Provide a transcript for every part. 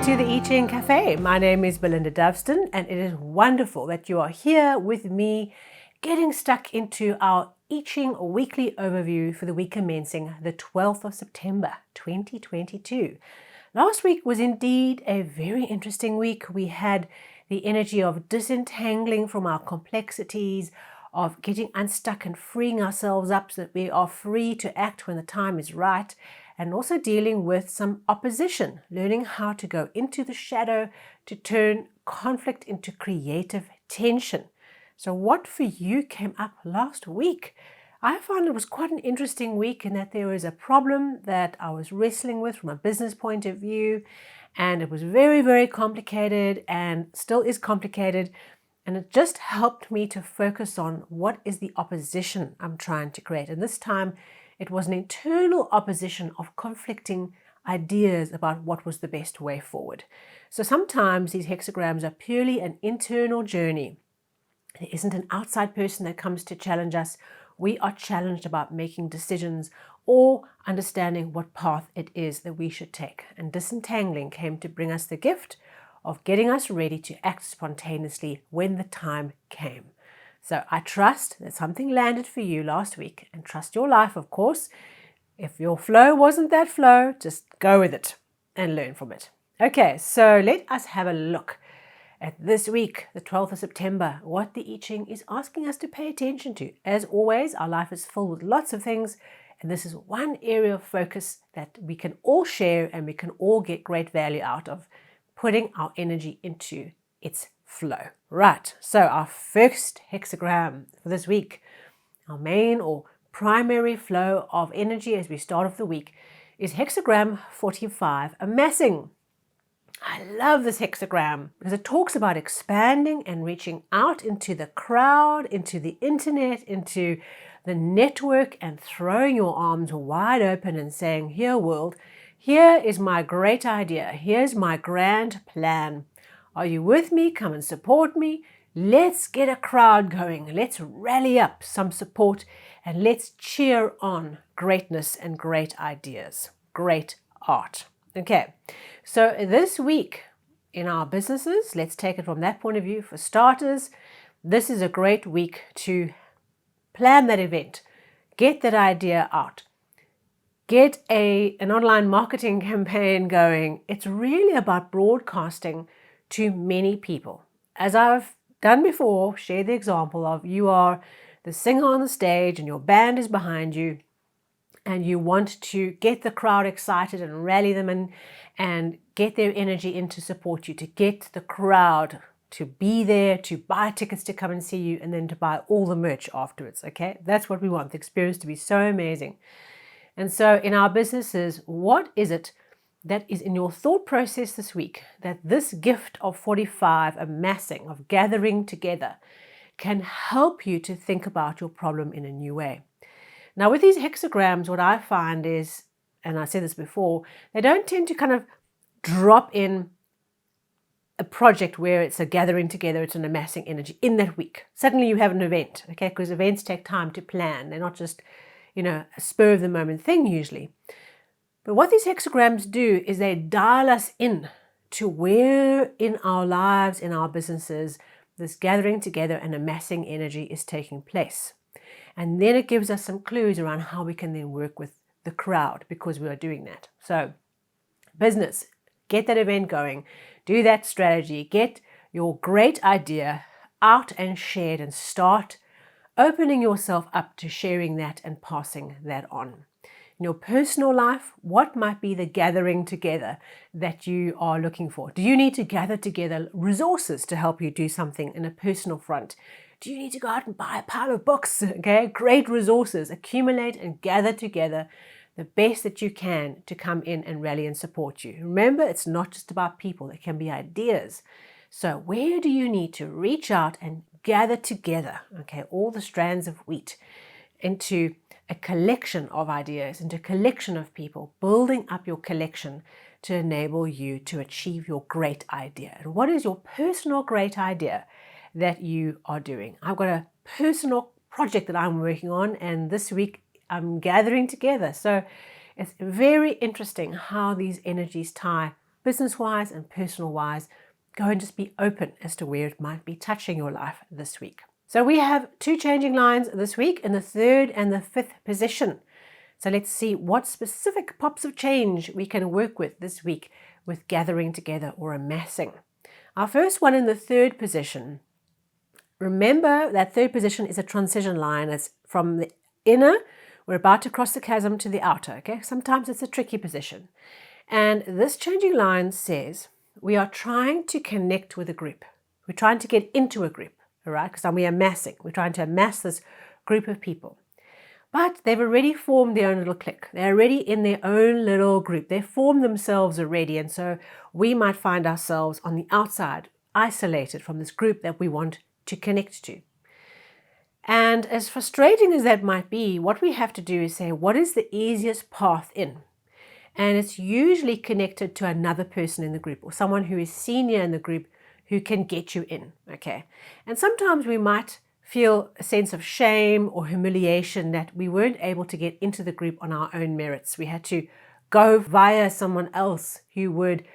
to the I Ching Cafe. My name is Belinda Doveston, and it is wonderful that you are here with me, getting stuck into our I Ching weekly overview for the week commencing the 12th of September 2022. Last week was indeed a very interesting week. We had the energy of disentangling from our complexities, of getting unstuck and freeing ourselves up so that we are free to act when the time is right, and also dealing with some opposition, learning how to go into the shadow to turn conflict into creative tension. So what for you came up last week? I found it was quite an interesting week in that there was a problem that I was wrestling with from a business point of view, and it was very, very complicated and still is complicated. And it just helped me to focus on what is the opposition I'm trying to create. And this time it was an internal opposition of conflicting ideas about what was the best way forward. So sometimes these hexagrams are purely an internal journey. There isn't an outside person that comes to challenge us. We are challenged about making decisions or understanding what path it is that we should take. And disentangling came to bring us the gift of getting us ready to act spontaneously when the time came. So I trust that something landed for you last week, and trust your life, of course. If your flow wasn't that flow, just go with it and learn from it. Okay, so let us have a look at this week, the 12th of September, what the I Ching is asking us to pay attention to. As always, our life is filled with lots of things, and this is one area of focus that we can all share and we can all get great value out of, putting our energy into its flow. Right, so our first hexagram for this week, our main or primary flow of energy as we start off the week, is hexagram 45, amassing. I love this hexagram because it talks about expanding and reaching out into the crowd, into the internet, into the network, and throwing your arms wide open and saying, here world, here is my great idea. Here's my grand plan. Are you with me? Come and support me. Let's get a crowd going. Let's rally up some support and let's cheer on greatness and great ideas, great art. Okay, so this week in our businesses, let's take it from that point of view. For starters, this is a great week to plan that event, get that idea out. Get an online marketing campaign going. It's really about broadcasting to many people. As I've done before, share the example of you are the singer on the stage and your band is behind you and you want to get the crowd excited and rally them and get their energy in to support you, to get the crowd to be there, to buy tickets to come and see you, and then to buy all the merch afterwards, okay? That's what we want, the experience to be so amazing. And so in our businesses, what is it that is in your thought process this week that this gift of 45, amassing, of gathering together, can help you to think about your problem in a new way? Now with these hexagrams, what I find is, and I said this before, they don't tend to kind of drop in a project where it's a gathering together, it's an amassing energy in that week. Suddenly you have an event, okay? Because events take time to plan. They're not just a spur of the moment thing usually. But what these hexagrams do is they dial us in to where in our lives, in our businesses, this gathering together and amassing energy is taking place. And then it gives us some clues around how we can then work with the crowd because we are doing that. So business, get that event going, do that strategy, get your great idea out and shared, and start opening yourself up to sharing that and passing that on. In your personal life, what might be the gathering together that you are looking for? Do you need to gather together resources to help you do something in a personal front? Do you need to go out and buy a pile of books? Okay, great resources. Accumulate and gather together the best that you can to come in and rally and support you. Remember, it's not just about people. It can be ideas. So where do you need to reach out and gather together, okay, all the strands of wheat into a collection of ideas, into a collection of people, building up your collection to enable you to achieve your great idea? And what is your personal great idea that you are doing? I've got a personal project that I'm working on, and this week I'm gathering together. So it's very interesting how these energies tie business-wise and personal-wise, go and just be open as to where it might be touching your life this week. So we have 2 changing lines this week in the 3rd and the 5th position. So let's see what specific pops of change we can work with this week with gathering together or amassing. Our first one in the 3rd position. Remember that 3rd position is a transition line. It's from the inner, we're about to cross the chasm, to the outer. Okay, sometimes it's a tricky position. And this changing line says we are trying to connect with a group. We're trying to get into a group, all right? Because we're amassing. We're trying to amass this group of people. But they've already formed their own little clique. They're already in their own little group. They've formed themselves already. And so we might find ourselves on the outside, isolated from this group that we want to connect to. And as frustrating as that might be, what we have to do is say, what is the easiest path in? And it's usually connected to another person in the group or someone who is senior in the group who can get you in, okay? And sometimes we might feel a sense of shame or humiliation that we weren't able to get into the group on our own merits. We had to go via someone else who would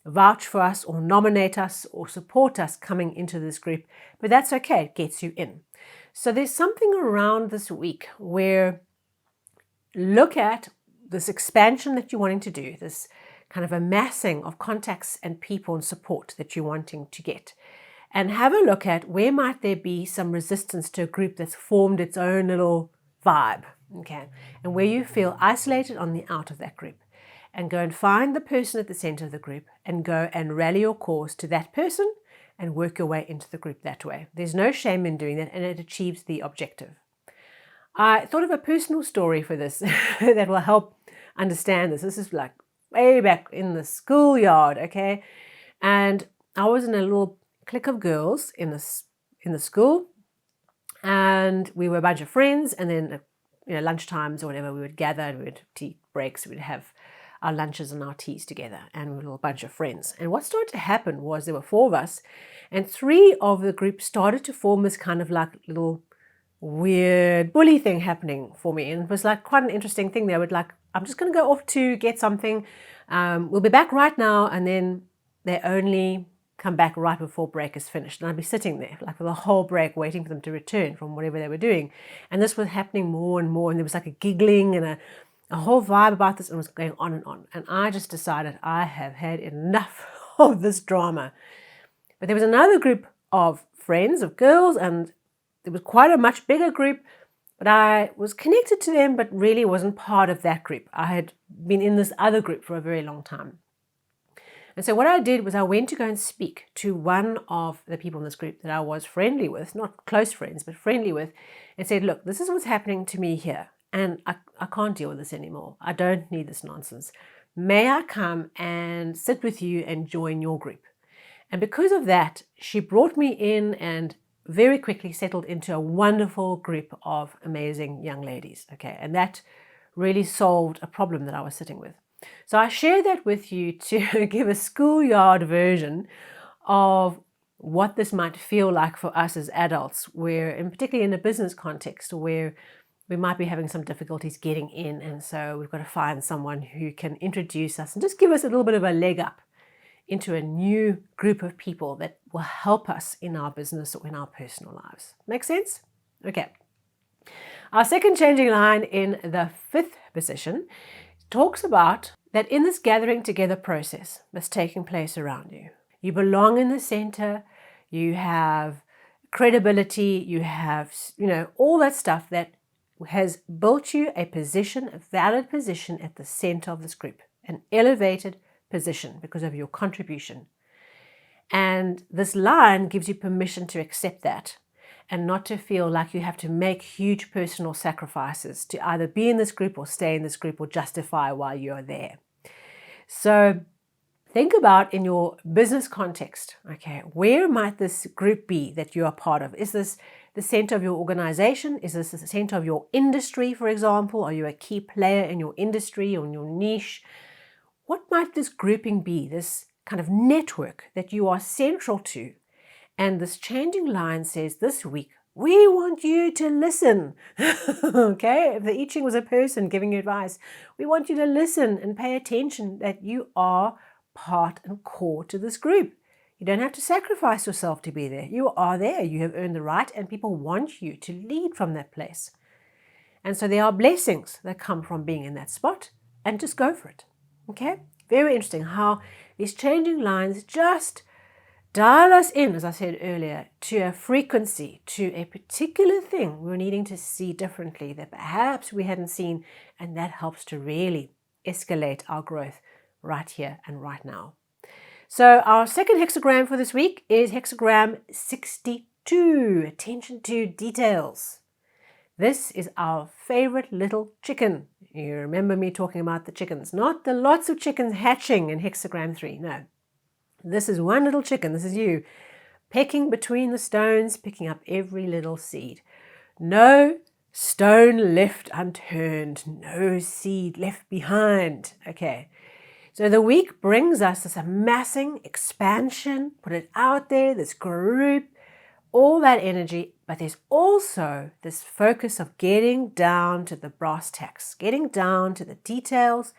vouch for us or nominate us or support us coming into this group. But that's okay, it gets you in. So there's something around this week where look at this expansion that you're wanting to do, this kind of amassing of contacts and people and support that you're wanting to get. And have a look at where might there be some resistance to a group that's formed its own little vibe, okay? And where you feel isolated on the out of that group. And go and find the person at the center of the group and go and rally your cause to that person and work your way into the group that way. There's no shame in doing that, and it achieves the objective. I thought of a personal story for this that will help understand this. This is like way back in the schoolyard, okay? And I was in a little clique of girls in the school, and we were a bunch of friends, and then lunchtimes or whatever, we would gather and we would tea breaks, we'd have our lunches and our teas together, and we were a little bunch of friends. And what started to happen was there were 4 of us, and 3 of the group started to form this kind of like little weird bully thing happening for me. And it was like quite an interesting thing. They would like, I'm just going to go off to get something. We'll be back right now. And then they only come back right before break is finished. And I'd be sitting there like for the whole break waiting for them to return from whatever they were doing. And this was happening more and more. And there was like a giggling and a whole vibe about this, and it was going on and on. And I just decided I have had enough of this drama. But there was another group of friends, of girls, and it was quite a much bigger group, but I was connected to them, but really wasn't part of that group. I had been in this other group for a very long time. And so what I did was I went to go and speak to one of the people in this group that I was friendly with, not close friends, but friendly with, and said, look, this is what's happening to me here, and I can't deal with this anymore. I don't need this nonsense. May I come and sit with you and join your group? And because of that, she brought me in and very quickly settled into a wonderful group of amazing young ladies, okay? And that really solved a problem that I was sitting with. So I share that with you to give a schoolyard version of what this might feel like for us as adults, where, and particularly in a business context, where we might be having some difficulties getting in. And so we've got to find someone who can introduce us and just give us a little bit of a leg up into a new group of people that will help us in our business or in our personal lives. Make sense? Okay. Our second changing line in the 5th position talks about that in this gathering together process that's taking place around you, you belong in the center, you have credibility, you have, all that stuff that has built you a position, a valid position at the center of this group, an elevated position because of your contribution. And this line gives you permission to accept that and not to feel like you have to make huge personal sacrifices to either be in this group or stay in this group or justify why you're there. So think about in your business context, okay, where might this group be that you are part of? Is this the center of your organization? Is this the center of your industry, for example? Are you a key player in your industry or in your niche? What might this grouping be, this kind of network that you are central to? And this changing line says this week, we want you to listen. Okay, if the I Ching was a person giving you advice, we want you to listen and pay attention that you are part and core to this group. You don't have to sacrifice yourself to be there. You are there. You have earned the right, and people want you to lead from that place. And so there are blessings that come from being in that spot, and just go for it. Okay? Very interesting how these changing lines just dial us in, as I said earlier, to a frequency, to a particular thing we're needing to see differently that perhaps we hadn't seen, and that helps to really escalate our growth right here and right now. So our second hexagram for this week is hexagram 62, attention to details. This is our favorite little chicken. You remember me talking about the chickens, not the lots of chickens hatching in hexagram 3, no. This is one little chicken, this is you, pecking between the stones, picking up every little seed. No stone left unturned, no seed left behind. Okay, so the week brings us this amassing, expansion, put it out there, this group, all that energy, but there's also this focus of getting down to the brass tacks, getting down to the details,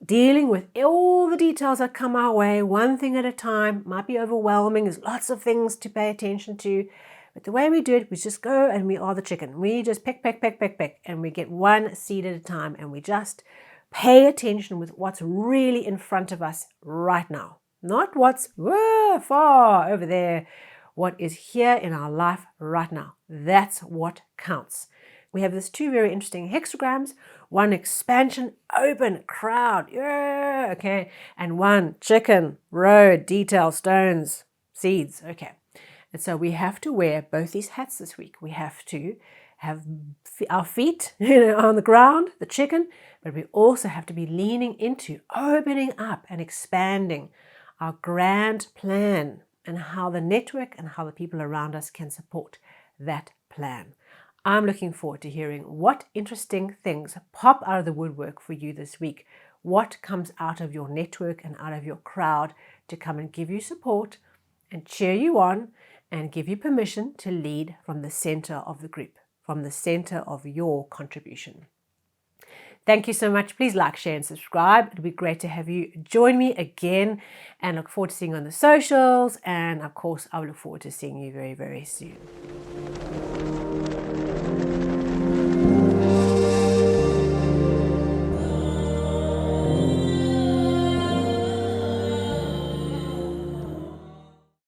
dealing with all the details that come our way, one thing at a time. Might be overwhelming, there's lots of things to pay attention to, but the way we do it, we just go and we are the chicken. We just peck, and we get one seed at a time, and we just pay attention with what's really in front of us right now. Not what's far over there. What is here in our life right now. That's what counts. We have these two very interesting hexagrams. One expansion, open, crowd, yeah, okay. And one chicken, road, detail, stones, seeds, okay. And so we have to wear both these hats this week. We have to have our feet on the ground, the chicken, but we also have to be leaning into opening up and expanding our grand plan and how the network and how the people around us can support that plan. I'm looking forward to hearing what interesting things pop out of the woodwork for you this week. What comes out of your network and out of your crowd to come and give you support and cheer you on and give you permission to lead from the center of the group, from the center of your contribution. Thank you so much. Please like, share, and subscribe. It'll be great to have you join me again, and look forward to seeing you on the socials. And of course, I will look forward to seeing you very, very soon.